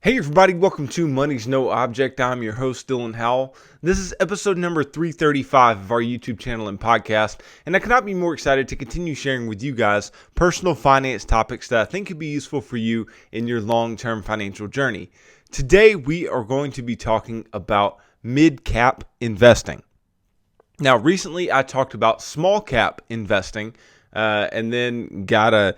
Hey everybody, welcome to Money's No Object. I'm your host, Dylan Howell. This is episode number 335 of our YouTube channel and podcast, and I cannot be more excited to continue sharing with you guys personal finance topics that I think could be useful for you in your long-term financial journey. Today, we are going to be talking about mid-cap investing. Now, recently I talked about small cap investing, and then got a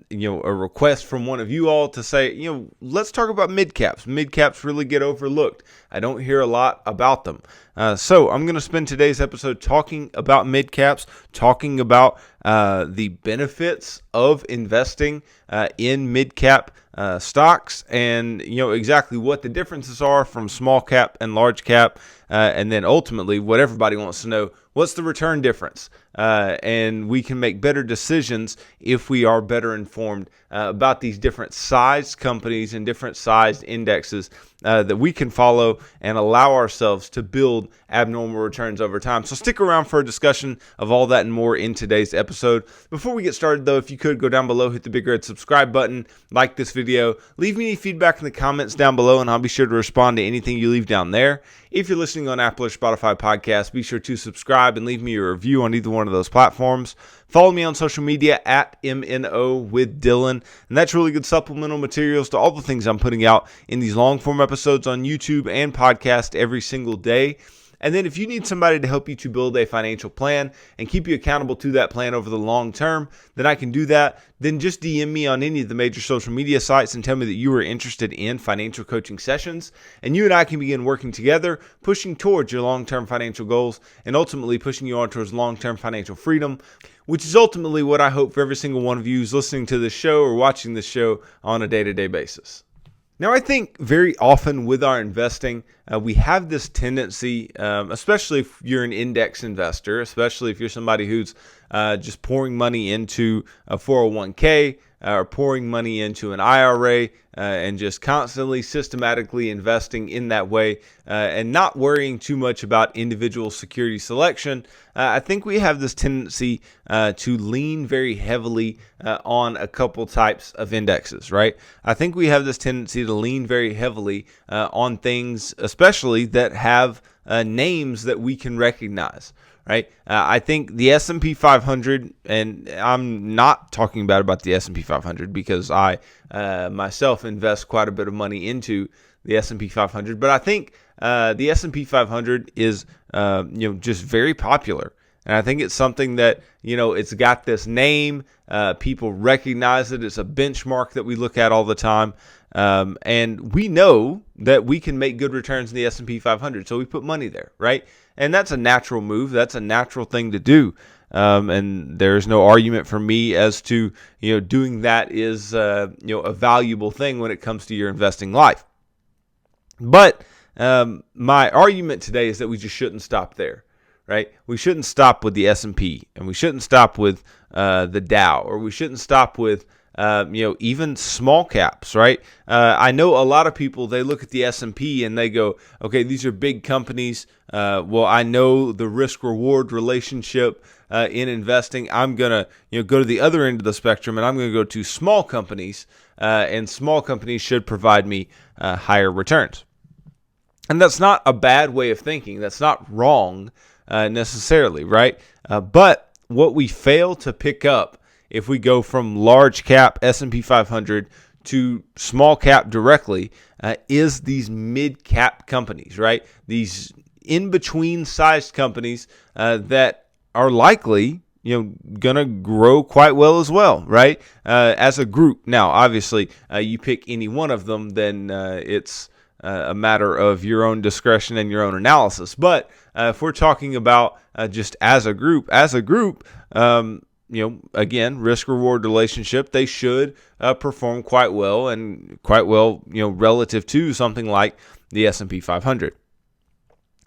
request from one of you all to say, let's talk about mid-caps. Mid-caps really get overlooked. I don't hear a lot about them. So I'm going to spend today's episode talking about mid-caps, talking about the benefits of investing in mid-cap stocks, and exactly what the differences are from small cap and large cap, and then ultimately what everybody wants to know: what's the return difference? And we can make better decisions if we are better informed about these different sized companies and different sized indexes that we can follow and allow ourselves to build abnormal returns over time. So stick around for a discussion of all that and more in today's episode. Before we get started, though, if you could go down below, hit the big red subscribe button, like this video, leave me any feedback in the comments down below, and I'll be sure to respond to anything you leave down there. If you're listening on Apple or Spotify podcasts, be sure to subscribe and leave me a review on either one of those platforms. Follow me on social media at MNO with Dylan, and that's really good supplemental materials to all the things I'm putting out in these long form episodes on YouTube and podcast every single day. And then if you need somebody to help you to build a financial plan and keep you accountable to that plan over the long term, then I can do that. Then just DM me on any of the major social media sites and tell me that you are interested in financial coaching sessions. And you and I can begin working together, pushing towards your long-term financial goals and ultimately pushing you on towards long-term financial freedom, which is ultimately what I hope for every single one of you who's listening to this show or watching this show on a day-to-day basis. Now, I think very often with our investing, we have this tendency, especially if you're an index investor, especially if you're somebody who's just pouring money into a 401k or pouring money into an IRA and just constantly systematically investing in that way and not worrying too much about individual security selection. I think we have this tendency to lean very heavily on a couple types of indexes, right? I think we have this tendency to lean very heavily on things, especially that have names that we can recognize, right? I think the S&P 500, and I'm not talking bad about the S&P 500 because I myself invest quite a bit of money into the S&P 500, but I think the S&P 500 is just very popular. And I think it's something that, it's got this name. People recognize it. It's a benchmark that we look at all the time. And we know that we can make good returns in the S&P 500. So we put money there, right? And that's a natural move. That's a natural thing to do. And there's no argument for me as to, doing that is, a valuable thing when it comes to your investing life. But my argument today is that we just shouldn't stop there. Right? We shouldn't stop with the S&P, and we shouldn't stop with the Dow, or we shouldn't stop with even small caps, right? I know a lot of people, they look at the S&P and they go, okay, these are big companies. Well, I know the risk-reward relationship in investing. I'm gonna go to the other end of the spectrum, and I'm gonna go to small companies, and small companies should provide me higher returns. And that's not a bad way of thinking. That's not wrong necessarily, right? But what we fail to pick up if we go from large cap S&P 500 to small cap directly is these mid cap companies, right? These in between sized companies that are likely gonna grow quite well as well, right? As a group. Now, obviously, you pick any one of them, then it's a matter of your own discretion and your own analysis. But if we're talking about just as a group, again, risk-reward relationship, they should perform quite well and quite well, relative to something like the S&P 500.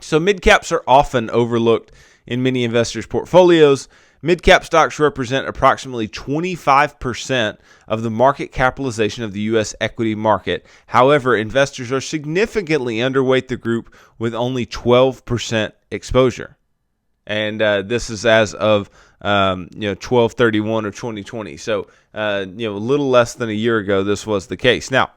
So mid-caps are often overlooked in many investors' portfolios. Mid-cap stocks represent approximately 25% of the market capitalization of the U.S. equity market. However, investors are significantly underweight the group with only 12% exposure. And this is as of 12/31 of 2020. So a little less than a year ago, this was the case. Now,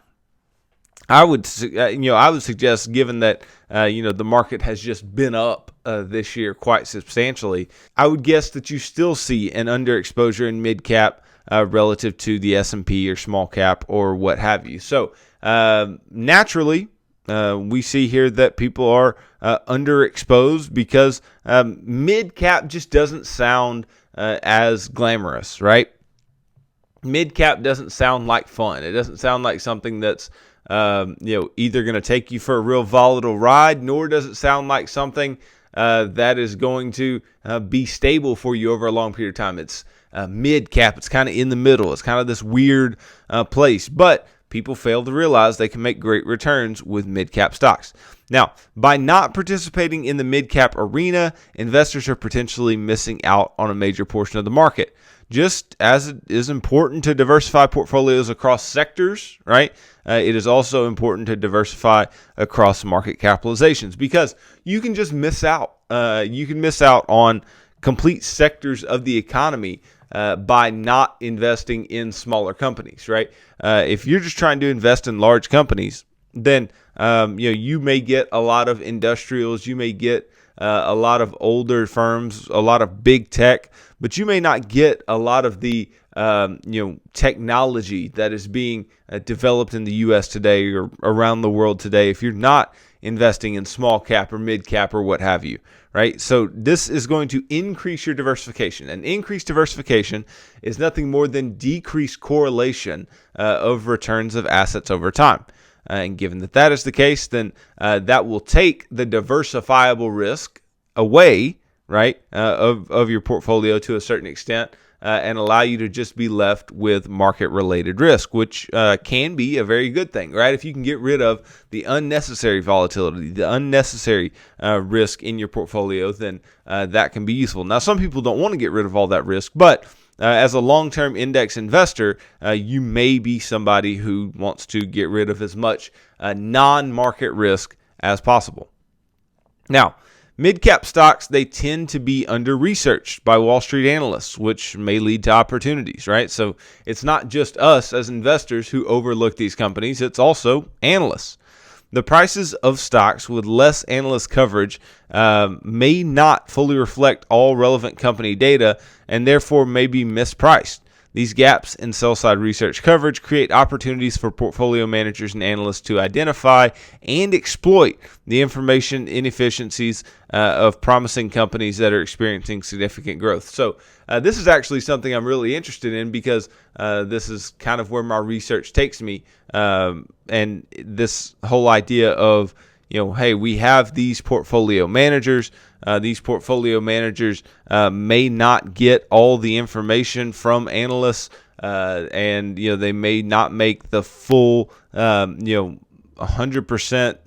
I would suggest, given that the market has just been up this year quite substantially, I would guess that you still see an underexposure in mid cap relative to the S&P or small cap or what have you. So naturally, we see here that people are underexposed because mid cap just doesn't sound as glamorous, right? Mid cap doesn't sound like fun. It doesn't sound like something that's either going to take you for a real volatile ride, nor does it sound like something that is going to be stable for you over a long period of time. It's mid cap. It's kind of in the middle. It's kind of this weird place, but people fail to realize they can make great returns with mid cap stocks. Now, by not participating in the mid cap arena, investors are potentially missing out on a major portion of the market. Just as it is important to diversify portfolios across sectors, right? It is also important to diversify across market capitalizations, because you can just miss out. You can miss out on complete sectors of the economy by not investing in smaller companies, right? If you're just trying to invest in large companies, then you may get a lot of industrials, you may get a lot of older firms, a lot of big tech, but you may not get a lot of the technology that is being developed in the U.S. today or around the world today if you're not investing in small cap or mid cap or what have you, right? So this is going to increase your diversification. And increased diversification is nothing more than decreased correlation of returns of assets over time. And given that that is the case, then that will take the diversifiable risk away, right, of your portfolio to a certain extent, and allow you to just be left with market-related risk, which can be a very good thing, right? If you can get rid of the unnecessary volatility, the unnecessary risk in your portfolio, then that can be useful. Now, some people don't want to get rid of all that risk, but as a long-term index investor, you may be somebody who wants to get rid of as much non-market risk as possible. Now, mid-cap stocks, they tend to be under-researched by Wall Street analysts, which may lead to opportunities, right? So it's not just us as investors who overlook these companies, it's also analysts. The prices of stocks with less analyst coverage may not fully reflect all relevant company data and therefore may be mispriced. These gaps in sell-side research coverage create opportunities for portfolio managers and analysts to identify and exploit the information inefficiencies of promising companies that are experiencing significant growth. So this is actually something I'm really interested in because this is kind of where my research takes me. And this whole idea of, hey, we have these portfolio managers. These portfolio managers may not get all the information from analysts, and they may not make the full 100%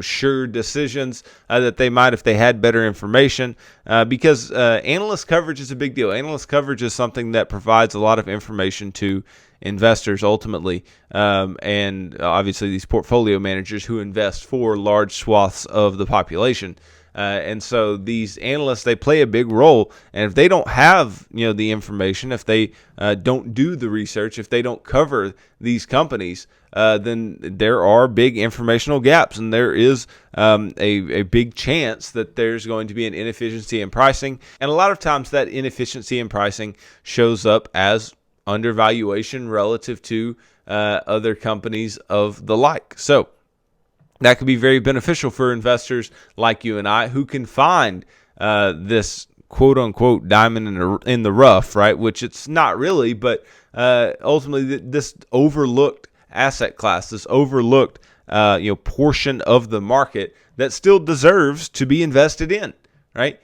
sure decisions that they might if they had better information, because analyst coverage is a big deal. Analyst coverage is something that provides a lot of information to investors ultimately, and obviously these portfolio managers who invest for large swaths of the population. And so these analysts, they play a big role. And if they don't have, the information, if they don't do the research, if they don't cover these companies, then there are big informational gaps. And there is a big chance that there's going to be an inefficiency in pricing. And a lot of times that inefficiency in pricing shows up as undervaluation relative to other companies of the like. So that could be very beneficial for investors like you and I who can find this quote-unquote diamond in the rough, right? Which it's not really, but ultimately this overlooked asset class, this overlooked portion of the market that still deserves to be invested in, right?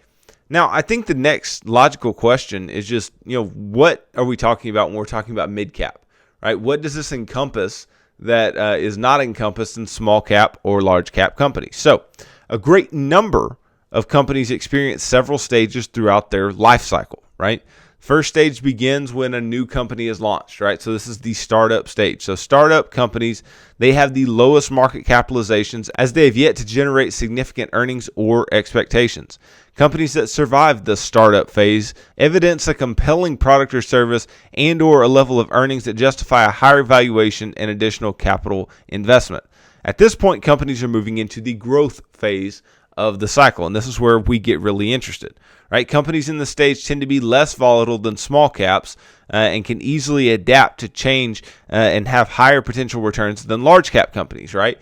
Now, I think the next logical question is just, what are we talking about when we're talking about mid-cap, right? What does this encompass that is not encompassed in small cap or large cap companies? So a great number of companies experience several stages throughout their life cycle, right? First stage begins when a new company is launched, right? So this is the startup stage. So startup companies, they have the lowest market capitalizations as they have yet to generate significant earnings or expectations. Companies that survive the startup phase evidence a compelling product or service and or a level of earnings that justify a higher valuation and additional capital investment. At this point, companies are moving into the growth phase of the cycle, and this is where we get really interested, right? Companies in this stage tend to be less volatile than small caps and can easily adapt to change and have higher potential returns than large cap companies, right?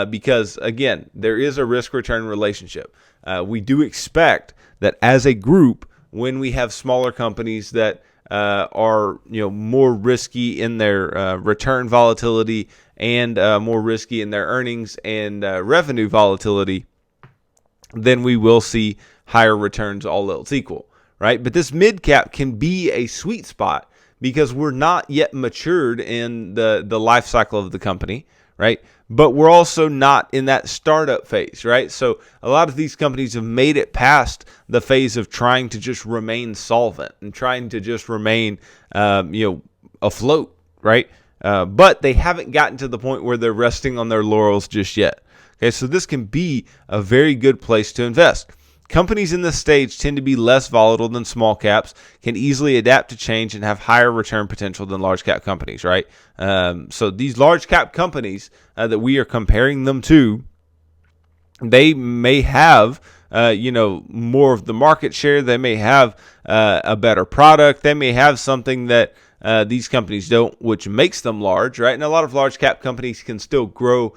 Because again, there is a risk-return relationship. We do expect that as a group, when we have smaller companies that are more risky in their return volatility and more risky in their earnings and revenue volatility, then we will see higher returns all else equal, right? But this mid-cap can be a sweet spot because we're not yet matured in the life cycle of the company, right? But we're also not in that startup phase, right? So a lot of these companies have made it past the phase of trying to just remain solvent and trying to just remain, afloat, right? But they haven't gotten to the point where they're resting on their laurels just yet. Okay, so this can be a very good place to invest. Companies in this stage tend to be less volatile than small caps, can easily adapt to change, and have higher return potential than large cap companies, right? So these large cap companies that we are comparing them to, they may have more of the market share. They may have a better product. They may have something that these companies don't, which makes them large, right? And a lot of large cap companies can still grow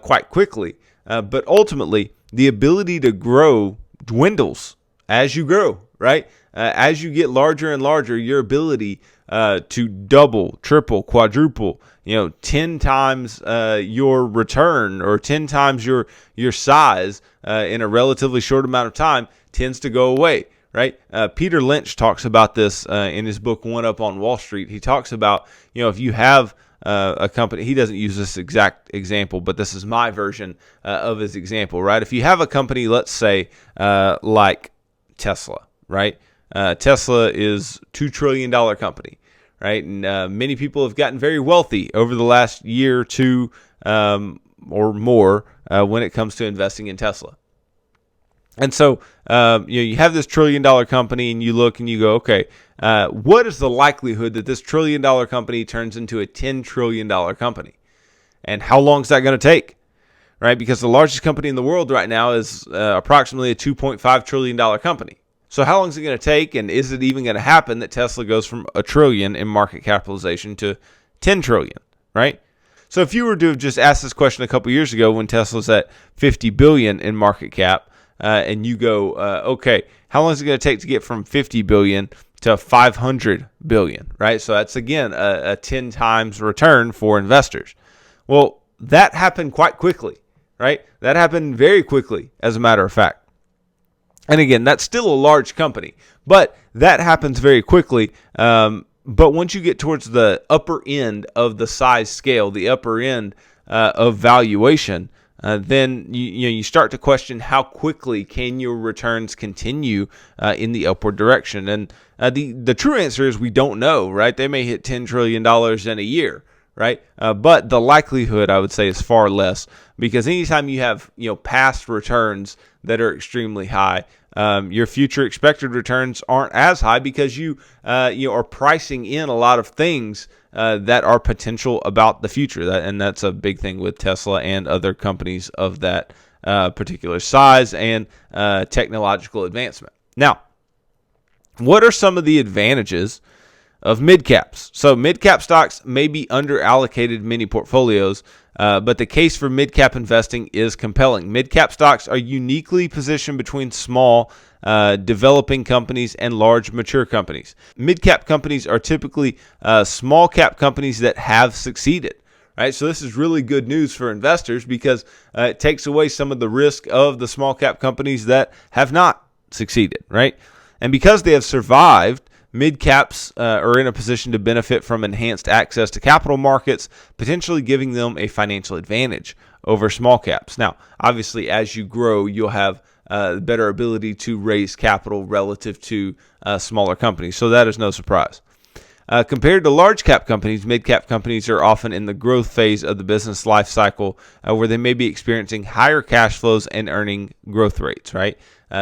quite quickly. But ultimately, the ability to grow dwindles as you grow, right? As you get larger and larger, your ability to double, triple, quadruple, 10 times your return or 10 times your size in a relatively short amount of time tends to go away, right? Peter Lynch talks about this in his book, One Up on Wall Street. He talks about, if you have a company, he doesn't use this exact example, but this is my version of his example, right? If you have a company, let's say like Tesla, right? Tesla is $2 trillion company, right? And many people have gotten very wealthy over the last year or two or more when it comes to investing in Tesla. And so, you have this $1 trillion company and you look and you go, okay, what is the likelihood that this $1 trillion company turns into a $10 trillion company? And how long is that going to take, right? Because the largest company in the world right now is approximately a $2.5 trillion company. So how long is it going to take, and is it even going to happen that Tesla goes from $1 trillion in market capitalization to $10 trillion, right? So if you were to have just asked this question a couple years ago when Tesla's at $50 billion in market cap, and you go, okay, how long is it going to take to get from $50 billion to $500 billion, right? So that's, again, a 10 times return for investors. Well, that happened quite quickly, right? That happened very quickly, as a matter of fact. And again, that's still a large company, but that happens very quickly. But once you get towards the upper end of the size scale, the upper end of valuation, then you start to question how quickly can your returns continue in the upward direction. And the true answer is we don't know, right? They may hit $10 trillion in a year, right? But the likelihood, I would say, is far less, because anytime you have past returns that are extremely high, your future expected returns aren't as high because you are pricing in a lot of things that are potential about the future. And that's a big thing with Tesla and other companies of that particular size and technological advancement. Now, what are some of the advantages of mid-caps? So mid-cap stocks may be under-allocated in many portfolios, but the case for mid-cap investing is compelling. Mid-cap stocks are uniquely positioned between small, developing companies and large, mature companies. Mid-cap companies are typically small-cap companies that have succeeded, right? So this is really good news for investors because it takes away some of the risk of the small-cap companies that have not succeeded, right? And because they have survived, mid-caps are in a position to benefit from enhanced access to capital markets, potentially giving them a financial advantage over small caps. Now, obviously, as you grow, you'll have better ability to raise capital relative to smaller companies. So that is no surprise. Compared to large cap companies, mid-cap companies are often in the growth phase of the business life cycle where they may be experiencing higher cash flows and earning growth rates, right?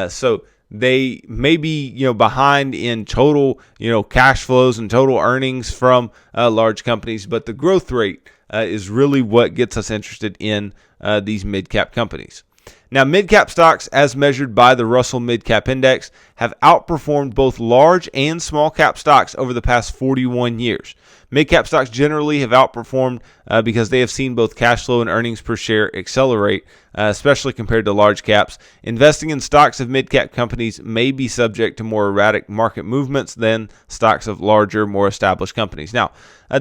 So they may be, behind in total, cash flows and total earnings from large companies, but the growth rate is really what gets us interested in these mid-cap companies. Now, mid-cap stocks, as measured by the Russell Mid-Cap Index, have outperformed both large and small-cap stocks over the past 41 years. Mid-cap stocks generally have outperformed because they have seen both cash flow and earnings per share accelerate, especially compared to large caps. Investing in stocks of mid-cap companies may be subject to more erratic market movements than stocks of larger, more established companies. Now,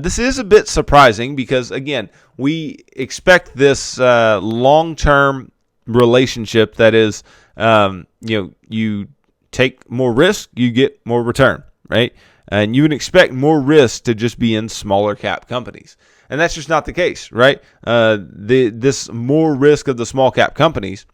this is a bit surprising because, again, we expect this long-term relationship that is, you take more risk, you get more return, right? And you would expect more risk to just be in smaller cap companies. And that's just not the case, right? This more risk of the small cap companies,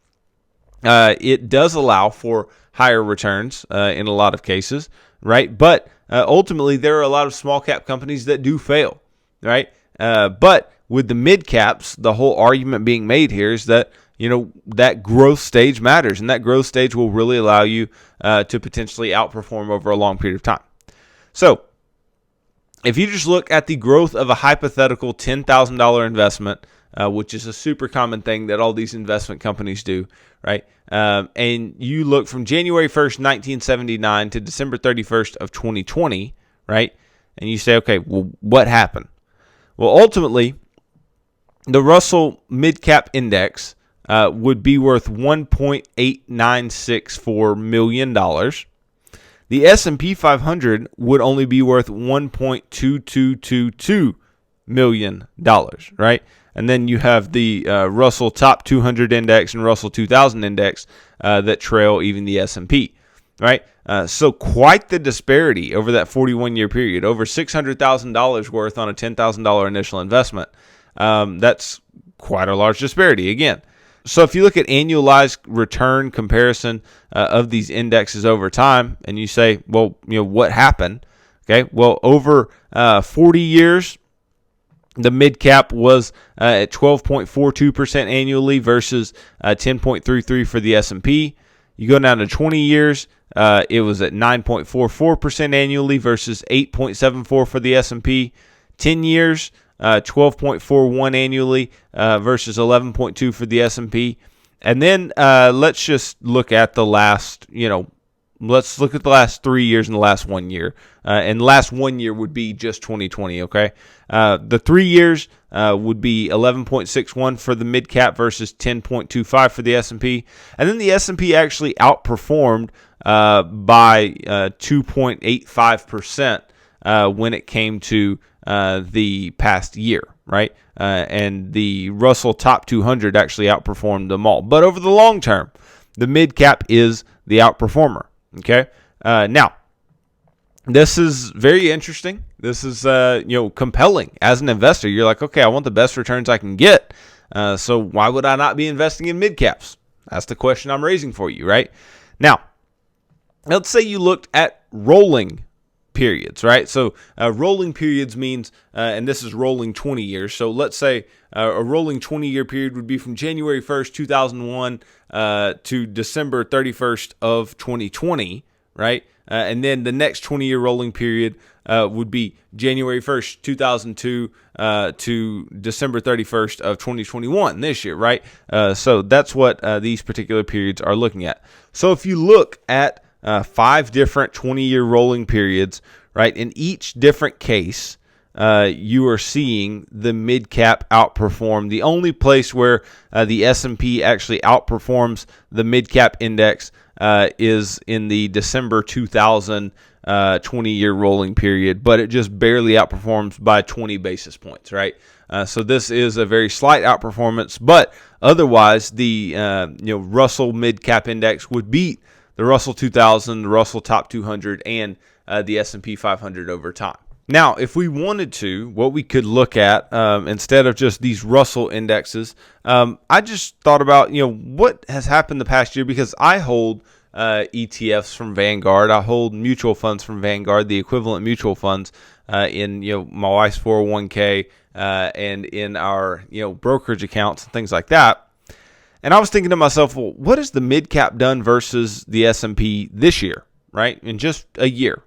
it does allow for higher returns in a lot of cases, right? But ultimately, there are a lot of small cap companies that do fail, right? But with the mid caps, the whole argument being made here is that that growth stage matters, and that growth stage will really allow you to potentially outperform over a long period of time. So, if you just look at the growth of a hypothetical $10,000 investment, which is a super common thing that all these investment companies do, right? And you look from January 1st, 1979 to December 31st of 2020, right? And you say, okay, well, what happened? Well, ultimately, the Russell Midcap Index would be worth $1.8964 million. The S&P 500 would only be worth $1.2222 million, right? And then you have the Russell Top 200 Index and Russell 2000 Index that trail even the S&P, right? So quite the disparity over that 41-year period, over $600,000 worth on a $10,000 initial investment. That's quite a large disparity again. So if you look at annualized return comparison of these indexes over time, and you say, well, what happened? Okay, well, over 40 years, the mid-cap was at 12.42% annually versus 10.33% for the S&P. You go down to 20 years, it was at 9.44% annually versus 8.74% for the S&P. 10 years, 12.41 annually versus 11.2 for the S&P. And then let's just look at the last, let's look at the last 3 years and the last 1 year. And the last 1 year would be just 2020, okay? The 3 years would be 11.61 for the mid-cap versus 10.25 for the S&P. And then the S&P actually outperformed by 2.85% when it came to the past year, right? And the Russell Top 200 actually outperformed them all. But over the long term, the mid-cap is the outperformer, okay? Now, this is very interesting. This is, compelling. As an investor, you're like, okay, I want the best returns I can get. So why would I not be investing in mid-caps? That's the question I'm raising for you, right? Now, let's say you looked at rolling periods, right? So rolling periods means, and this is rolling 20 years. So let's say a rolling 20-year period would be from January 1st, 2001 to December 31st of 2020, right? And then the next 20-year rolling period would be January 1st, 2002 to December 31st of 2021 this year, right? So that's what these particular periods are looking at. So if you look at 5 different 20-year rolling periods, right? In each different case, you are seeing the mid-cap outperform. The only place where the S&P actually outperforms the mid-cap index is in the December 2000 20-year rolling period, but it just barely outperforms by 20 basis points, right? So this is a very slight outperformance, but otherwise the Russell mid-cap index would beat the Russell 2000, the Russell Top 200, and the S&P 500 over time. Now, if we wanted to, what we could look at instead of just these Russell indexes, I just thought about, what has happened the past year, because I hold ETFs from Vanguard. I hold mutual funds from Vanguard, the equivalent mutual funds in my wife's 401k and in our brokerage accounts and things like that. And I was thinking to myself, well, what has the MidCap done versus the S&P this year, right? In just a year.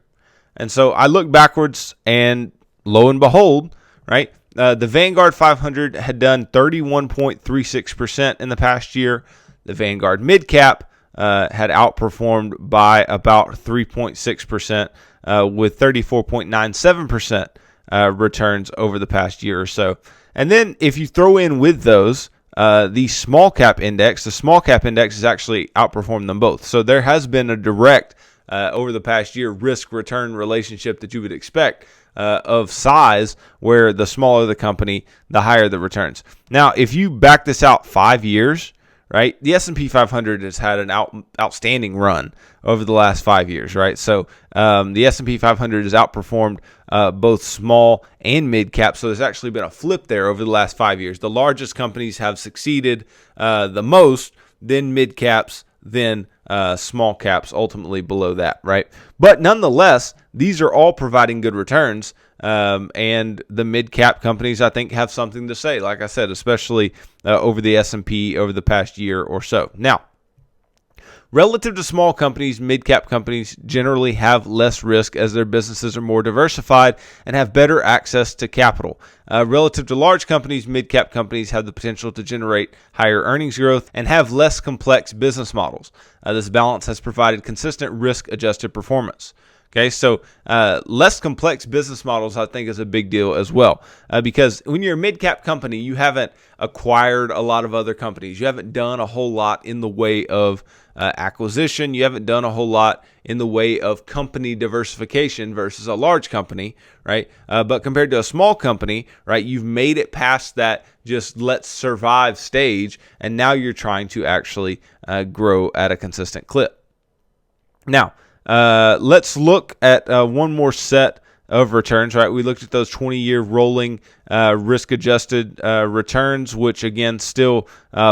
And so I looked backwards, and lo and behold, right, the Vanguard 500 had done 31.36% in the past year. The Vanguard MidCap had outperformed by about 3.6% with 34.97% returns over the past year or so. And then if you throw in with those the small cap index has actually outperformed them both. So there has been a direct over the past year risk-return relationship that you would expect of size, where the smaller the company, the higher the returns. Now, if you back this out 5 years, right, the S&P 500 has had an outstanding run over the last 5 years, right? So the S&P 500 has outperformed both small and mid cap. So there's actually been a flip there over the last 5 years. The largest companies have succeeded the most, then mid caps, then small caps, ultimately below that, right? But nonetheless, these are all providing good returns. And the mid-cap companies, I think, have something to say, like I said, especially over the S&P over the past year or so. Now, relative to small companies, mid-cap companies generally have less risk as their businesses are more diversified and have better access to capital. Relative to large companies, mid-cap companies have the potential to generate higher earnings growth and have less complex business models. This balance has provided consistent risk-adjusted performance. Okay, so less complex business models, I think, is a big deal as well. Because when you're a mid-cap company, you haven't acquired a lot of other companies. You haven't done a whole lot in the way of acquisition. You haven't done a whole lot in the way of company diversification versus a large company, right? But compared to a small company, right, you've made it past that just let's survive stage, and now you're trying to actually grow at a consistent clip. Now, let's look at one more set of returns, right? We looked at those 20-year rolling risk-adjusted returns, which again still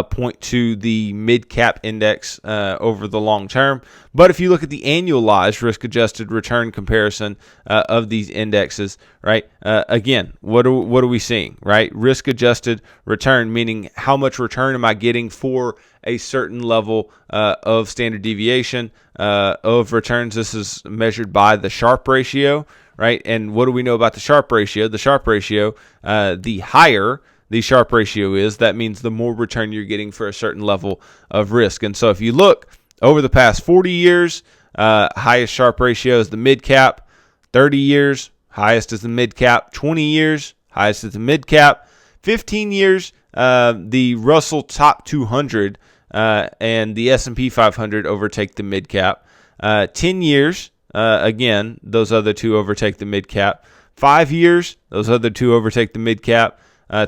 point to the mid-cap index over the long term. But if you look at the annualized risk-adjusted return comparison of these indexes, right? Again, what are we seeing, right? Risk-adjusted return, meaning how much return am I getting for a certain level of standard deviation of returns. This is measured by the Sharpe ratio, right? And what do we know about the Sharpe ratio? The Sharpe ratio, the higher the Sharpe ratio is, that means the more return you're getting for a certain level of risk. And so if you look over the past 40 years, highest Sharpe ratio is the mid-cap. 30 years, highest is the mid-cap. 20 years, highest is the mid-cap. 15 years, the Russell Top 200 and the S&P 500 overtake the mid-cap. 10 years, again, those other two overtake the mid-cap. 5 years, those other two overtake the mid-cap.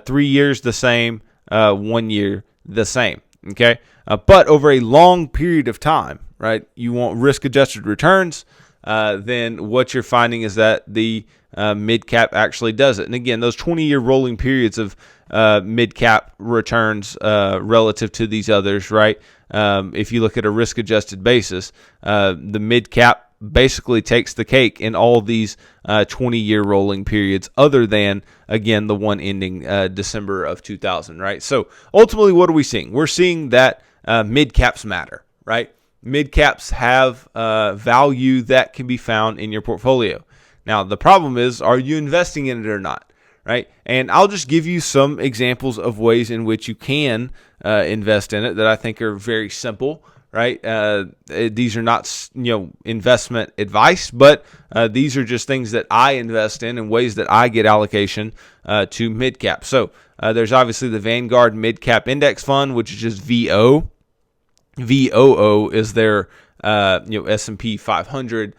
3 years, the same. 1 year, the same. Okay? But over a long period of time, right, you want risk-adjusted returns, then what you're finding is that the mid-cap actually does it. And again, those 20-year rolling periods of mid-cap returns relative to these others, right? If you look at a risk-adjusted basis, the mid-cap basically takes the cake in all of these 20-year rolling periods, other than, again, the one ending December of 2000, right? So ultimately, what are we seeing? We're seeing that mid-caps matter, right? Mid-caps have value that can be found in your portfolio. Now, the problem is, are you investing in it or not, right? And I'll just give you some examples of ways in which you can invest in it that I think are very simple, right? These are not, investment advice, but these are just things that I invest in and ways that I get allocation to mid-cap. So there's obviously the Vanguard Mid-Cap Index Fund, which is just VO. VOO is their S&P 500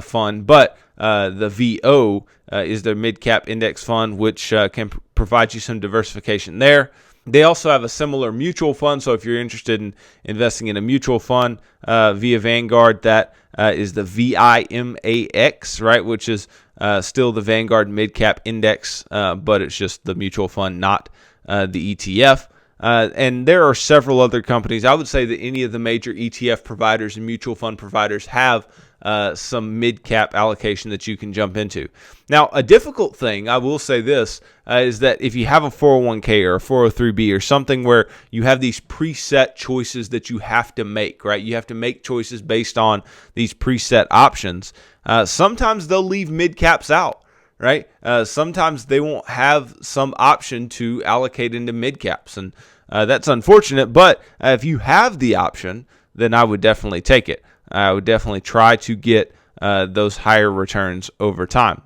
fund, but the VO is their mid-cap index fund, which can provide you some diversification there. They also have a similar mutual fund, so if you're interested in investing in a mutual fund via Vanguard, that is the VIMAX, right, which is still the Vanguard Mid-Cap Index, but it's just the mutual fund, not the ETF. And there are several other companies. I would say that any of the major ETF providers and mutual fund providers have some mid-cap allocation that you can jump into. Now, a difficult thing, I will say this, is that if you have a 401k or a 403b or something where you have these preset choices that you have to make, right? You have to make choices based on these preset options. Sometimes they'll leave mid-caps out, right? Sometimes they won't have some option to allocate into mid-caps, and that's unfortunate. But if you have the option, then I would definitely take it. I would definitely try to get those higher returns over time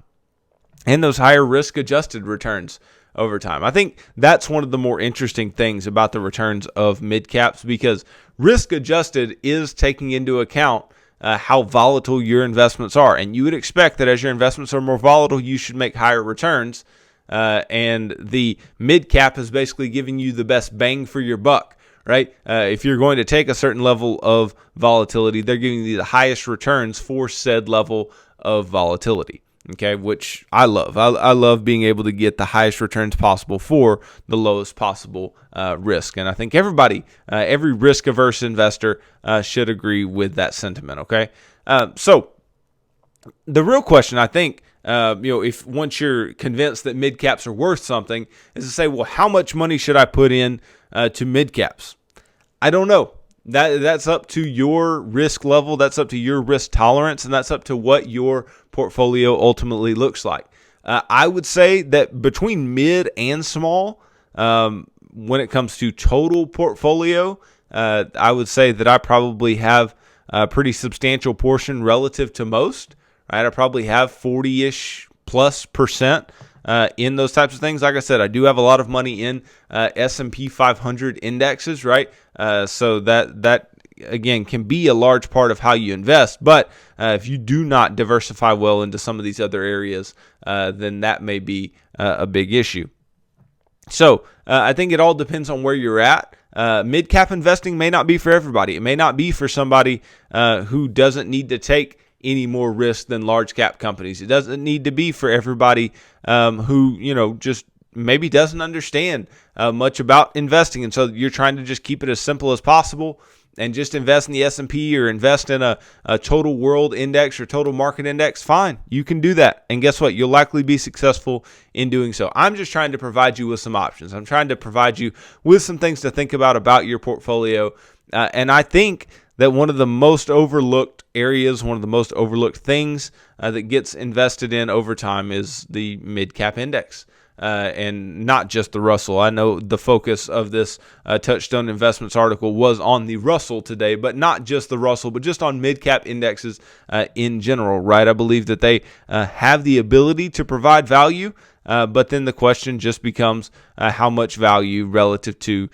and those higher risk-adjusted returns over time. I think that's one of the more interesting things about the returns of mid-caps, because risk-adjusted is taking into account how volatile your investments are. And you would expect that as your investments are more volatile, you should make higher returns. And the mid-cap is basically giving you the best bang for your buck. Right? If you're going to take a certain level of volatility, they're giving you the highest returns for said level of volatility. Okay, which I love. I love being able to get the highest returns possible for the lowest possible risk. And I think everybody, every risk-averse investor should agree with that sentiment. Okay, so the real question, I think, if once you're convinced that mid-caps are worth something, is to say, well, how much money should I put in to mid-caps? I don't know. That's up to your risk level. That's up to your risk tolerance, and that's up to what your portfolio ultimately looks like. I would say that between mid and small, when it comes to total portfolio, I would say that I probably have a pretty substantial portion relative to most. Right? I probably have 40-ish plus percent in those types of things. Like I said, I do have a lot of money in S&P 500 indexes, right? So that again can be a large part of how you invest. But if you do not diversify well into some of these other areas, then that may be a big issue. So I think it all depends on where you're at. Mid-cap investing may not be for everybody. It may not be for somebody who doesn't need to take any more risk than large cap companies. It doesn't need to be for everybody who, just maybe doesn't understand much about investing. And so you're trying to just keep it as simple as possible and just invest in the S&P or invest in a total world index or total market index. Fine, you can do that. And guess what? You'll likely be successful in doing so. I'm just trying to provide you with some options. I'm trying to provide you with some things to think about your portfolio. And I think that one of the most overlooked areas, one of the most overlooked things that gets invested in over time is the mid-cap index. And not just the Russell. I know the focus of this Touchstone Investments article was on the Russell today, but not just the Russell, but just on mid-cap indexes in general, right? I believe that they have the ability to provide value, but then the question just becomes how much value relative to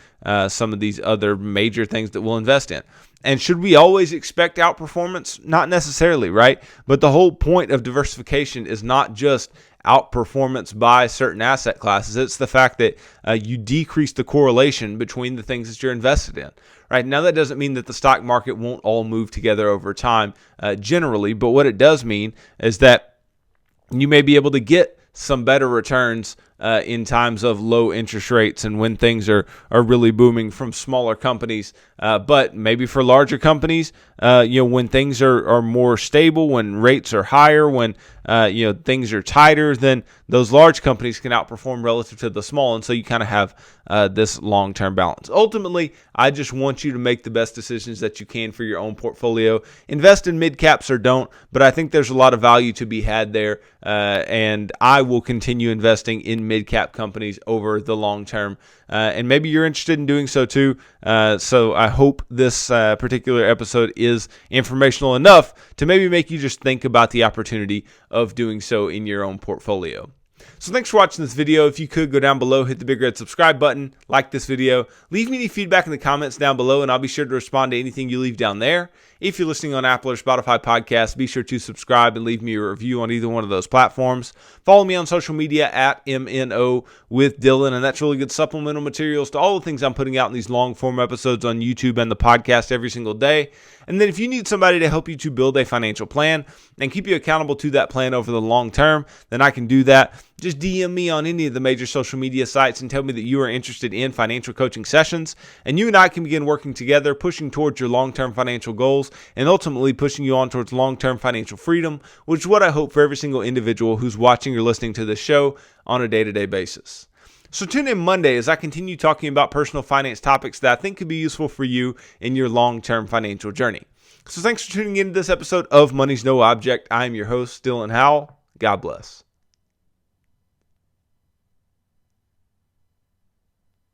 some of these other major things that we'll invest in. And should we always expect outperformance? Not necessarily, right? But the whole point of diversification is not just outperformance by certain asset classes. It's the fact that you decrease the correlation between the things that you're invested in. Right now, that doesn't mean that the stock market won't all move together over time generally, but what it does mean is that you may be able to get some better returns in times of low interest rates and when things are really booming from smaller companies. But maybe for larger companies, when things are more stable, when rates are higher, when things are tighter, then those large companies can outperform relative to the small. And so you kind of have this long-term balance. Ultimately, I just want you to make the best decisions that you can for your own portfolio. Invest in mid-caps or don't, but I think there's a lot of value to be had there. And I will continue investing in mid-cap companies over the long term. And maybe you're interested in doing so too. So I hope this particular episode is informational enough to maybe make you just think about the opportunity of doing so in your own portfolio. So thanks for watching this video. If you could go down below, hit the big red subscribe button, like this video, leave me any feedback in the comments down below, and I'll be sure to respond to anything you leave down there. If you're listening on Apple or Spotify podcasts, be sure to subscribe and leave me a review on either one of those platforms. Follow me on social media at MNO with Dylan, and that's really good supplemental materials to all the things I'm putting out in these long form episodes on YouTube and the podcast every single day. And then if you need somebody to help you to build a financial plan and keep you accountable to that plan over the long term, then I can do that. Just DM me on any of the major social media sites and tell me that you are interested in financial coaching sessions, and you and I can begin working together, pushing towards your long-term financial goals and ultimately pushing you on towards long-term financial freedom, which is what I hope for every single individual who's watching or listening to this show on a day-to-day basis. So tune in Monday as I continue talking about personal finance topics that I think could be useful for you in your long-term financial journey. So thanks for tuning into this episode of Money's No Object. I am your host, Dylan Howell. God bless.